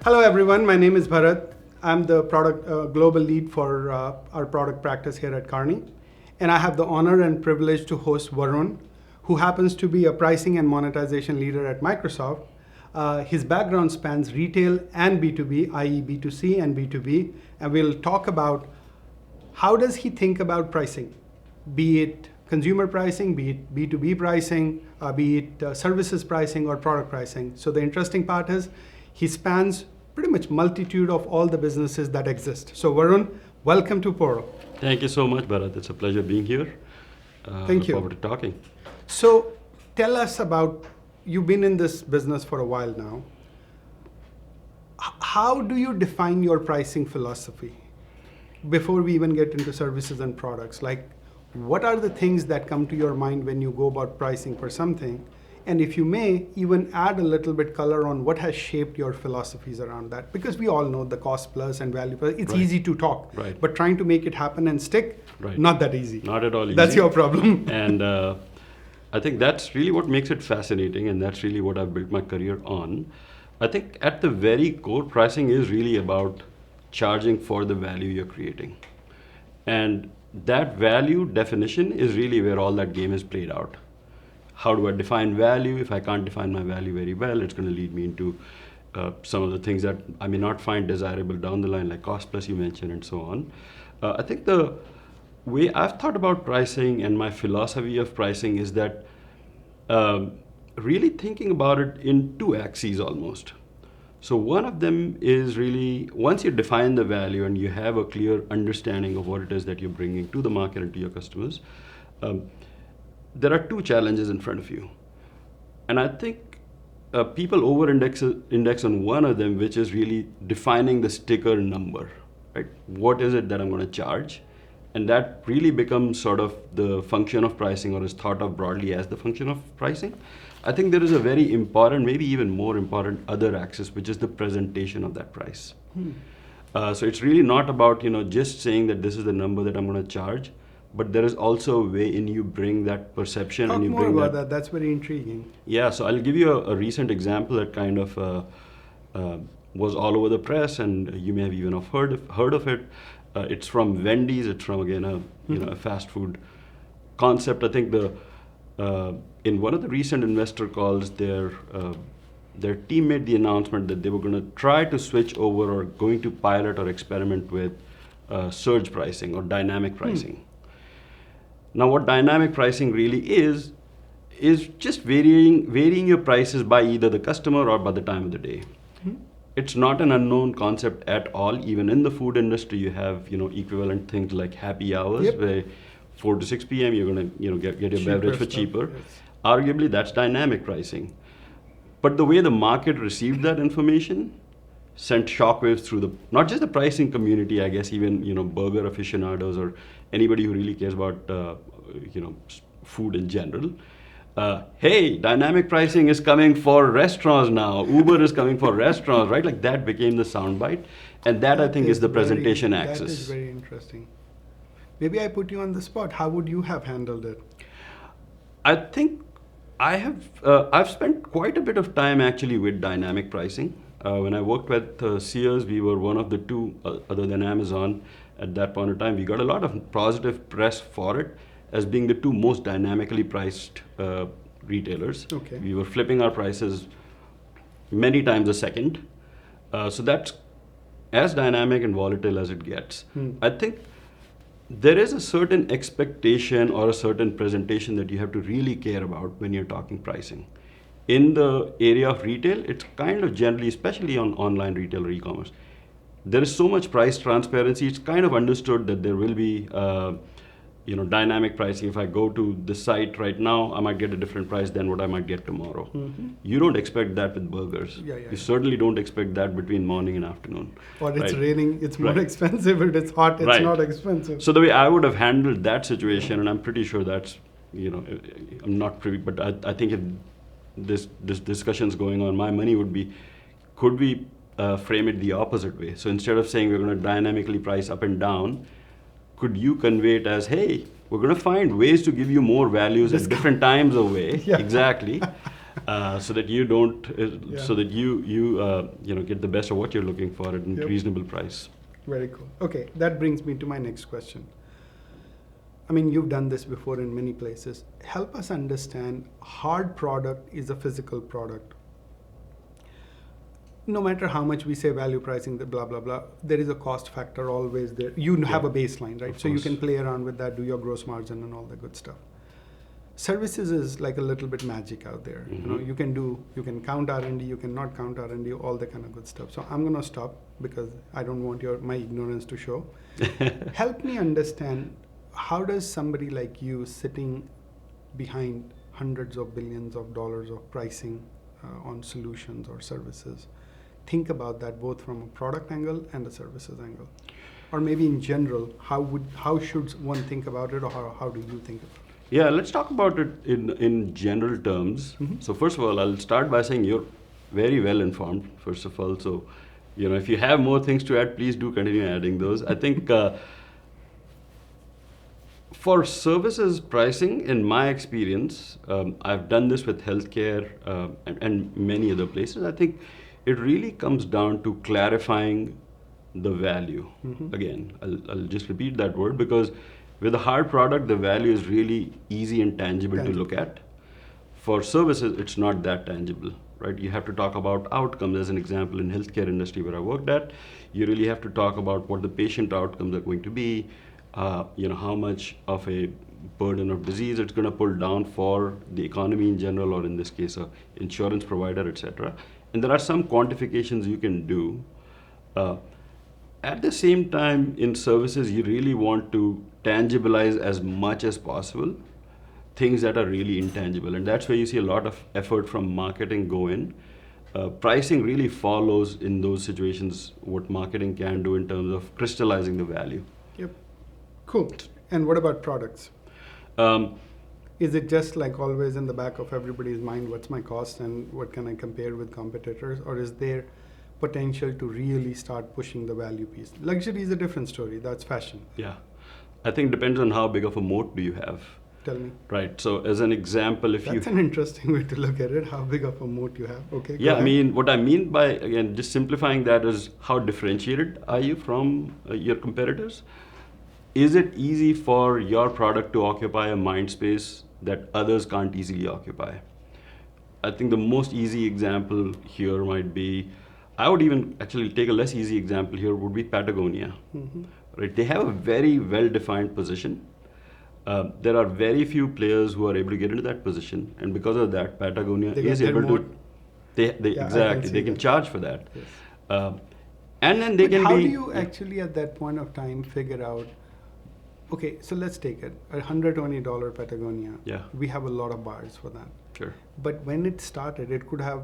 Hello everyone, my name is Bharat. I'm the product global lead for our product practice here at Kearney. And I have the honor and privilege to host Varun, who happens to be a pricing and monetization leader at Microsoft. His background spans retail and B2B, i.e. B2C and B2B. And we'll talk about how does he think about pricing, be it consumer pricing, be it B2B pricing, be it services pricing or product pricing. So the interesting part is he spans pretty much multitude of all the businesses that exist. So Varun, welcome to PERLab. Thank you so much, Bharat. It's a pleasure being here. Thank you. Look forward to talking. So tell us about, you've been in this business for a while now. How do you define your pricing philosophy? Before we even get into services and products, like what are the things that come to your mind when you go about pricing for something? And if you may, even add a little bit color on what has shaped your philosophies around that. Because we all know the cost plus and value plus, it's easy to talk. Right. But trying to make it happen and stick, not that easy. Not at all easy. That's your problem. And I think that's really what makes it fascinating, and that's really what I've built my career on. I think at the very core, pricing is really about charging for the value you're creating. And that value definition is really where all that game is played out. How do I define value? If I can't define my value very well, it's going to lead me into some of the things that I may not find desirable down the line, like cost plus you mentioned and so on. I think the way I've thought about pricing and my philosophy of pricing is that really thinking about it in two axes almost. So one of them is really, once you define the value and you have a clear understanding of what it is that you're bringing to the market and to your customers, there are two challenges in front of you. And I think people over-index on one of them, which is really defining the sticker number, right? What is it that I'm going to charge? And that really becomes sort of the function of pricing, or is thought of broadly as the function of pricing. I think there is a very important, maybe even more important other axis, which is the presentation of that price. So it's really not about just saying that this is the number that I'm going to charge, but there is also a way in you bring that perception. Talk and you more bring about that. That's very intriguing. Yeah, so I'll give you a recent example that kind of was all over the press, and you may have even have heard of it. It's from Wendy's. It's from, again, a fast food concept. I think in one of the recent investor calls, their team made the announcement that they were going to try to switch over or going to pilot or experiment with surge pricing or dynamic pricing. Now, what dynamic pricing really is just varying your prices by either the customer or by the time of the day. It's not an unknown concept at all. Even in the food industry, you have equivalent things like happy hours, where 4 to 6 p.m. you're going to get your beverage for cheaper. Yes. Arguably, that's dynamic pricing. But the way the market received that information sent shockwaves through not just the pricing community, I guess, even burger aficionados or anybody who really cares about food in general. Hey, dynamic pricing is coming for restaurants now. Uber is coming for restaurants, right? Like that became the soundbite, and that I think is the presentation axis. That is very interesting. Maybe I put you on the spot. How would you have handled it? I think I've spent quite a bit of time actually with dynamic pricing. When I worked with Sears, we were one of the two, other than Amazon, at that point in time. We got a lot of positive press for it as being the two most dynamically priced retailers. Okay. We were flipping our prices many times a second. So that's as dynamic and volatile as it gets. I think there is a certain expectation or a certain presentation that you have to really care about when you're talking pricing. In the area of retail, it's kind of generally, especially on online retail or e-commerce, there is so much price transparency. It's kind of understood that there will be dynamic pricing. If I go to the site right now, I might get a different price than what I might get tomorrow. You don't expect that with burgers. You certainly don't expect that between morning and afternoon. Or it's raining, it's more expensive. If it's hot, it's not expensive. So the way I would have handled that situation, and I'm pretty sure that's, I'm not privy, but I think if this discussion's going on, my money would be, could we frame it the opposite way? So instead of saying we're going to dynamically price up and down, could you convey it as, hey, we're going to find ways to give you more values at different times away, exactly, so that you don't, Yeah. so that you get the best of what you're looking for at a Yep. reasonable price. Very cool. Okay, that brings me to my next question. I mean, you've done this before in many places. Help us understand hard product is a physical product. No matter how much we say value pricing, the blah, blah, blah, there is a cost factor always there. You have a baseline, right? Of So you course. can play around with that, do your gross margin and all the good stuff. Services is like a little bit magic out there. You know, Mhm. you can count R&D, you cannot count R&D, all the kind of good stuff. So I'm gonna stop because I don't want my ignorance to show. Help me understand, how does somebody like you sitting behind hundreds of billions of dollars of pricing on solutions or services think about that, both from a product angle and a services angle? Or maybe in general, how should one think about it, or how do you think about it? Yeah, let's talk about it in general terms. Mhm. So first of all, I'll start by saying you're very well informed, first of all. So, if you have more things to add, please do continue adding those. I think for services pricing, in my experience, I've done this with healthcare and many other places. I think it really comes down to clarifying the value. Mhm. Again, I'll just repeat that word, because with a hard product, the value is really easy and tangible to Tangible. look at. For services, it's not that tangible, right? You have to talk about outcomes. As an example, in healthcare industry where I worked at, you really have to talk about what the patient outcomes are going to be, how much of a burden of disease it's going to pull down for the economy in general, or in this case, a insurance provider, etc. And there are some quantifications you can do. Uh, at the same time, in services, you really want to tangibilize as much as possible things that are really intangible. And that's where you see a lot of effort from marketing go in. Pricing really follows in those situations what marketing can do in terms of crystallizing the value. Yep. Cool. And what about products? Um, Is it just like always in the back of everybody's mind, what's my cost and what can I compare with competitors? Or is there potential to really start pushing the value piece? Luxury is a different story. That's fashion. yeah, I think it depends on how big of a moat do you have. Tell me. Right. So as an example, if That's you an interesting way to look at it. How big of a moat you have. Okay. Go yeah, I ahead. mean, what I mean by, again, just simplifying that is, how differentiated are you from your competitors? Is it easy for your product to occupy a mind space that others can't easily occupy? I think the most easy example here might be, I would even actually take a less easy example here, would be Patagonia. Mhm. Right? They have a very well-defined position. There are very few players who are able to get into that position, and because of that, Patagonia They get is their able moat. to. They Yeah, I can exactly, see they can that. charge for that. Yes. And then they But can how be. do you yeah. actually at that point of time figure out, okay, so let's take it, $120 Patagonia. Yeah. We have a lot of buyers for that. Sure. But when it started, it could have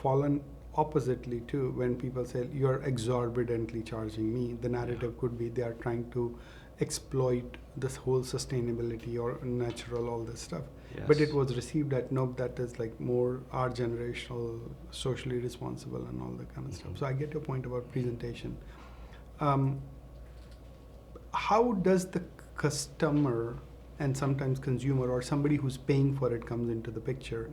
fallen oppositely too. When people say you're exorbitantly charging me, the narrative could be they are trying to exploit this whole sustainability or natural, all this stuff. But Yes. it was received at nope, that is like more our generational, socially responsible and all that kind of stuff. So I get your point about presentation. How does the customer and sometimes consumer or somebody who's paying for it comes into the picture?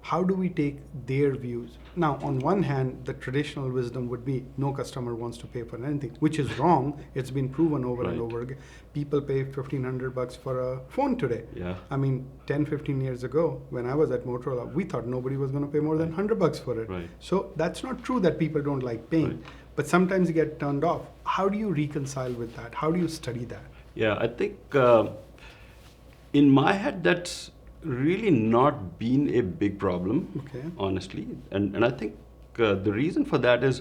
How do we take their views? Now, on one hand, the traditional wisdom would be no customer wants to pay for anything, which is wrong. It's been proven over and Right. over again. People pay $1,500 for a phone today. Yeah. I mean, 10, 15 years ago, when I was at Motorola, we thought nobody was going to pay more than $100 for it. Right. So that's not true that people don't like paying, Right. but sometimes you get turned off. How do you reconcile with that? How do you study that? Yeah, I think in my head, that's really not been a big problem, Okay. honestly. And I think the reason for that is,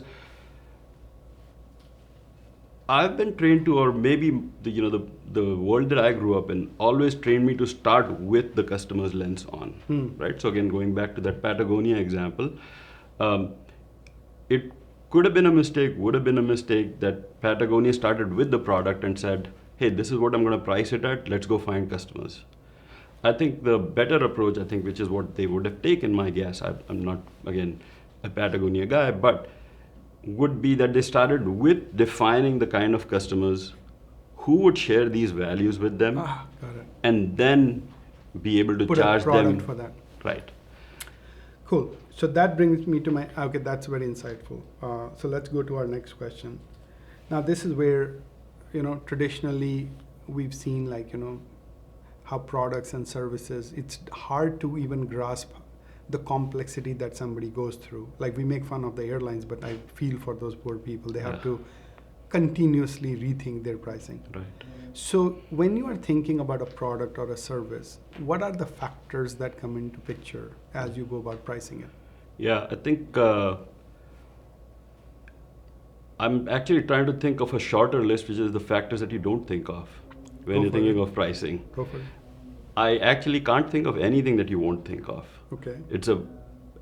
I've been trained to, or maybe the world that I grew up in always trained me to start with the customer's lens on, right? So again, going back to that Patagonia example, it could have been a mistake, would have been a mistake that Patagonia started with the product and said, hey, this is what I'm going to price it at, let's go find customers. I think the better approach, which is what they would have taken, my guess, I'm not, again, a Patagonia guy, but would be that they started with defining the kind of customers who would share these values with them, Got it. and then be able to Put a charge product them. for that. Right. Cool. So that brings me to my, okay, that's very insightful. So let's go to our next question. Now, this is where, traditionally we've seen how products and services, it's hard to even grasp the complexity that somebody goes through. Like we make fun of the airlines, but I feel for those poor people. They have to continuously rethink their pricing. Right. So when you are thinking about a product or a service, what are the factors that come into picture as you go about pricing it? Yeah, I think I'm actually trying to think of a shorter list, which is the factors that you don't think of when you're thinking of pricing. Go for it. I actually can't think of anything that you won't think of. Okay.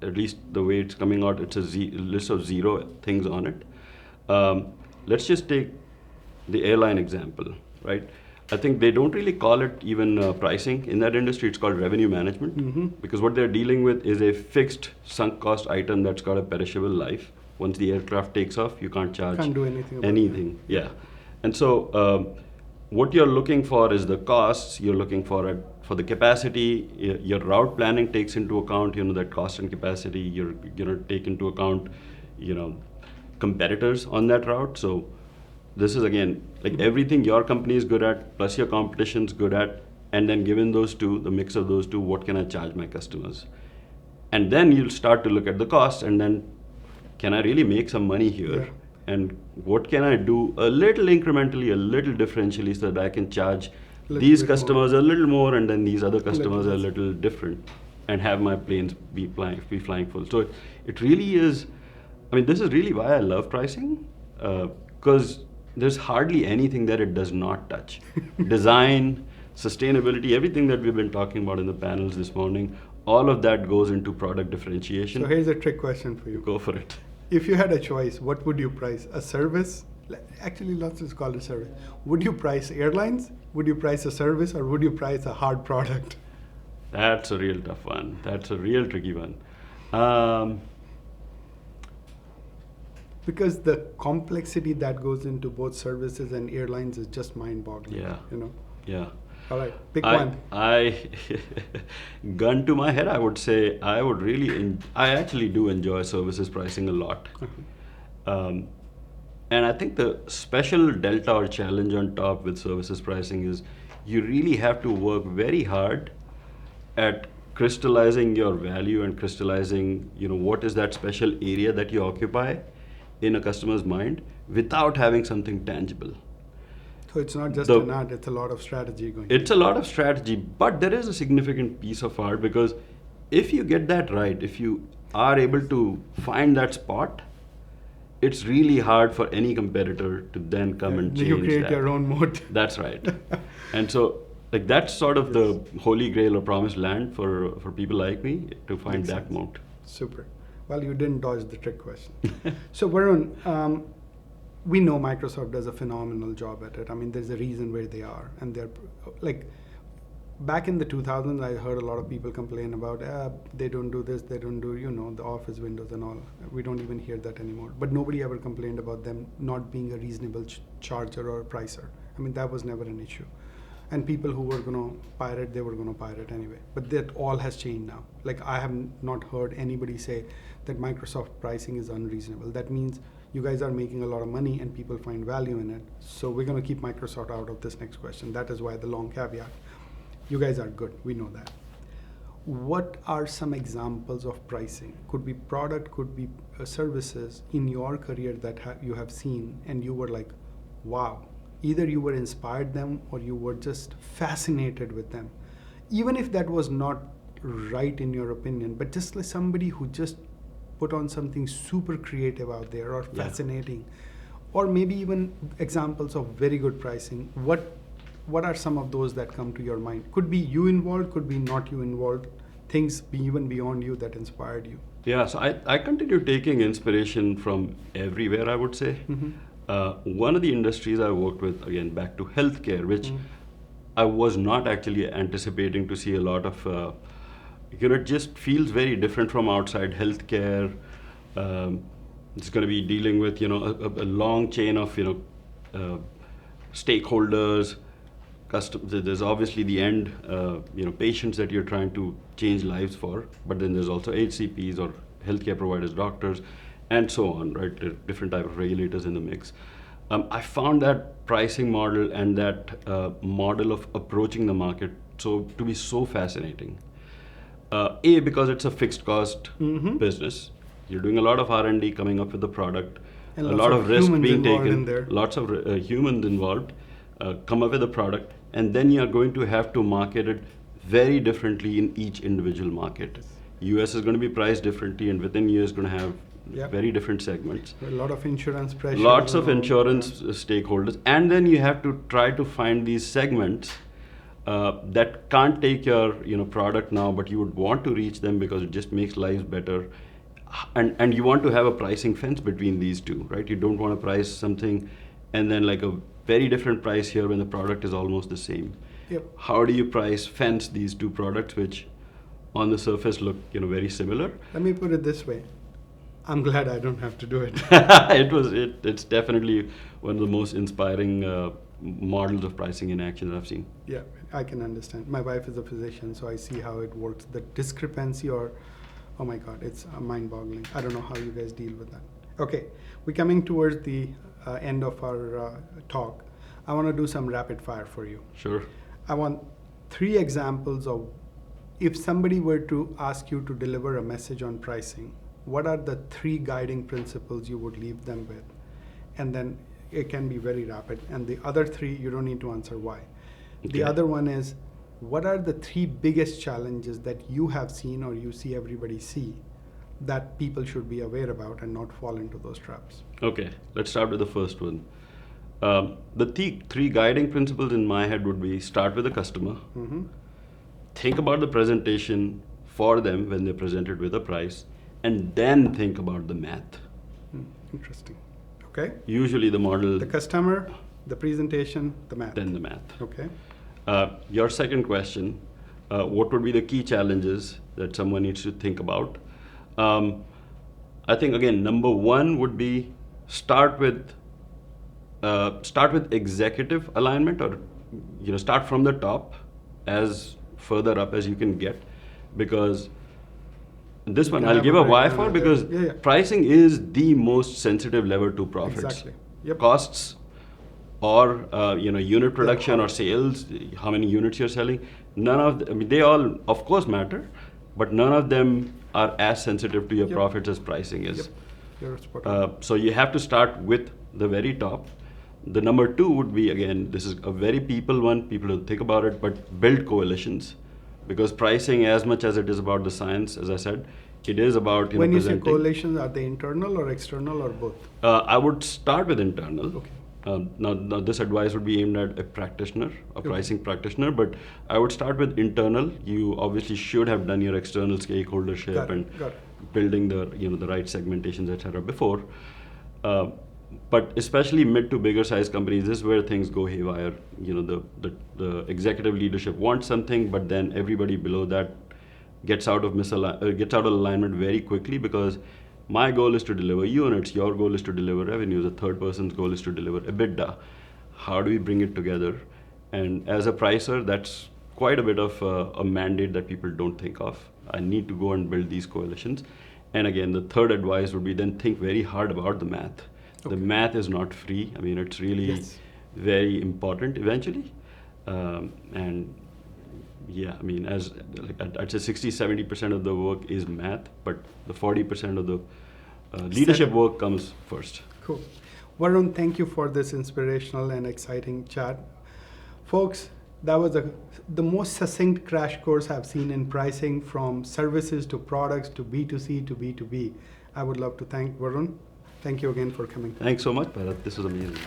At least the way it's coming out, it's a list of 0 things on it. Let's just take the airline example, right? I think they don't really call it even pricing. In that industry, it's called revenue management, because what they're dealing with is a fixed sunk cost item that's got a perishable life. Once the aircraft takes off, you can't charge Can't do anything about anything. Yeah. And so what you're looking for is the costs. You're looking for the capacity. Your route planning takes into account, that cost and capacity. You're take into account, competitors on that route. So this is again like everything your company is good at, plus your competition's good at, and then given those two, the mix of those two, what can I charge my customers? And then you'll start to look at the costs, and then can I really make some money here? Yeah. And what can I do a little incrementally, a little differentially, so that I can charge these customers a little more, and then these other customers a little different, and have my planes be flying full. So it really is. I mean, this is really why I love pricing, because there's hardly anything that it does not touch. Design, sustainability, everything that we've been talking about in the panels this morning, all of that goes into product differentiation. So here's a trick question for you. Go for it. If you had a choice, what would you price? A service? Actually, let's just call it service. Would you price airlines? Would you price a service, or would you price a hard product? That's a real tough one. That's a real tricky one. Because the complexity that goes into both services and airlines is just mind-boggling. Yeah. Yeah. All right, pick one. Gun to my head, I would say I actually do enjoy services pricing a lot. And I think the special delta or challenge on top with services pricing is you really have to work very hard at crystallizing your value and crystallizing, what is that special area that you occupy in a customer's mind without having something tangible. So it's not just an art, it's a lot of strategy going on. It's a lot of strategy, but there is a significant piece of art, because if you get that right, if you are able to find that spot, it's really hard for any competitor to then come and change that. You create your own moat. That's right. And so that's sort of the holy grail or promised land for people like me to find Makes that sense. moat. Super. Well, you didn't dodge the trick question. So Varun, we know Microsoft does a phenomenal job at it. I mean, there's a reason where they are. And they're back in the 2000s, I heard a lot of people complain about, they don't do this, they don't do, the Office Windows and all. We don't even hear that anymore. But nobody ever complained about them not being a reasonable charger or a pricer. I mean, that was never an issue. And people who were going to pirate, they were going to pirate anyway. But that all has changed now. I have not heard anybody say that Microsoft pricing is unreasonable. That means you guys are making a lot of money and people find value in it. So we're going to keep Microsoft out of this next question. That is why the long caveat. You guys are good. We know that. What are some examples of pricing? Could be product, could be services in your career that you have seen and you were like, wow. Either you were inspired them or you were just fascinated with them. Even if that was not right in your opinion, but just like somebody who just put on something super creative out there or fascinating, or maybe even examples of very good pricing. What are some of those that come to your mind? Could be you involved, could be not you involved, things even beyond you that inspired you. Yeah, so I continue taking inspiration from everywhere, I would say. Mm-hmm. One of the industries I worked with, again, back to healthcare, which I was not actually anticipating to see a lot of, it just feels very different from outside healthcare. It's going to be dealing with, a long chain of, stakeholders. there's obviously the end, patients that you're trying to change lives for, but then there's also HCPs or healthcare providers, doctors, and so on, right? There are different type of regulators in the mix. I found that pricing model and that model of approaching the market to be so fascinating. Because it's a fixed cost business. You're doing a lot of R&D coming up with the product, And a lots lot of risk humans being involved in taken, there. lots of humans involved, come up with a product, and then you're going to have to market it very differently in each individual market. US is going to be priced differently, and within US is going to have very different segments. A lot of insurance pressure. Lots of insurance stakeholders, and then you have to try to find these segments that can't take your product now, but you would want to reach them because it just makes lives better, and you want to have a pricing fence between these two, right? You don't want to price something and then like a very different price here when the product is almost the same. Yep. How do you fence these two products which on the surface look very similar? Let me put it this way. I'm glad I don't have to do it. It's definitely one of the most inspiring models of pricing in action that I've seen. Yeah, I can understand. My wife is a physician, so I see how it works. The discrepancy, or oh my God, it's mind-boggling. I don't know how you guys deal with that. Okay, we're coming towards the end of our talk. I want to do some rapid fire for you. Sure. I want 3 examples of if somebody were to ask you to deliver a message on pricing, what are the 3 guiding principles you would leave them with? And then it can be very rapid. And the other 3, you don't need to answer why. Okay. The other one is, what are the 3 biggest challenges that you have seen or you see everybody see that people should be aware about and not fall into those traps? Okay, let's start with the first one. The 3 guiding principles in my head would be: start with the customer, think about the presentation for them when they're presented with a price, and then think about the math. Interesting. Okay. Usually the model... The customer, the presentation, the math. Then the math. Okay. Your second question, what would be the key challenges that someone needs to think about? I think, again, number 1 would be start with executive alignment, or start from the top as further up as you can get, because this one I'll give a why for, because pricing is the most sensitive lever to profits. Exactly. Yep. Costs or unit production or sales, how many units you're selling, none of them, they all of course matter, but none of them are as sensitive to your profits as pricing is. Yep. You're spot on. So you have to start with the very top. The number 2 would be, again, this is a very people one, people don't think about it, but build coalitions. Because pricing, as much as it is about the science, as I said, it is about when you presenting. say coalitions, are they internal or external or both? I would start with internal. Okay. Now this advice would be aimed at a practitioner, a pricing practitioner, but I would start with internal. You obviously should have done your external stakeholdership and building the the right segmentations, etc. before. But especially mid to bigger size companies, this is where things go haywire. The executive leadership wants something, but then everybody below that gets out of alignment very quickly, because my goal is to deliver units, your goal is to deliver revenues, a third person's goal is to deliver EBITDA. How do we bring it together? And as a pricer, that's quite a bit of a mandate that people don't think of. I need to go and build these coalitions. And again, the third advice would be then think very hard about the math. Okay. The math is not free. I mean, it's really very important eventually. And yeah, I mean, as I'd say 60-70% of the work is math, but the 40% of the leadership work comes first. Cool. Varun, thank you for this inspirational and exciting chat. Folks, that was the most succinct crash course I've seen in pricing, from services to products to B2C to B2B. I would love to thank Varun. Thank you again for coming. Thanks so much, Bharat. This was amazing.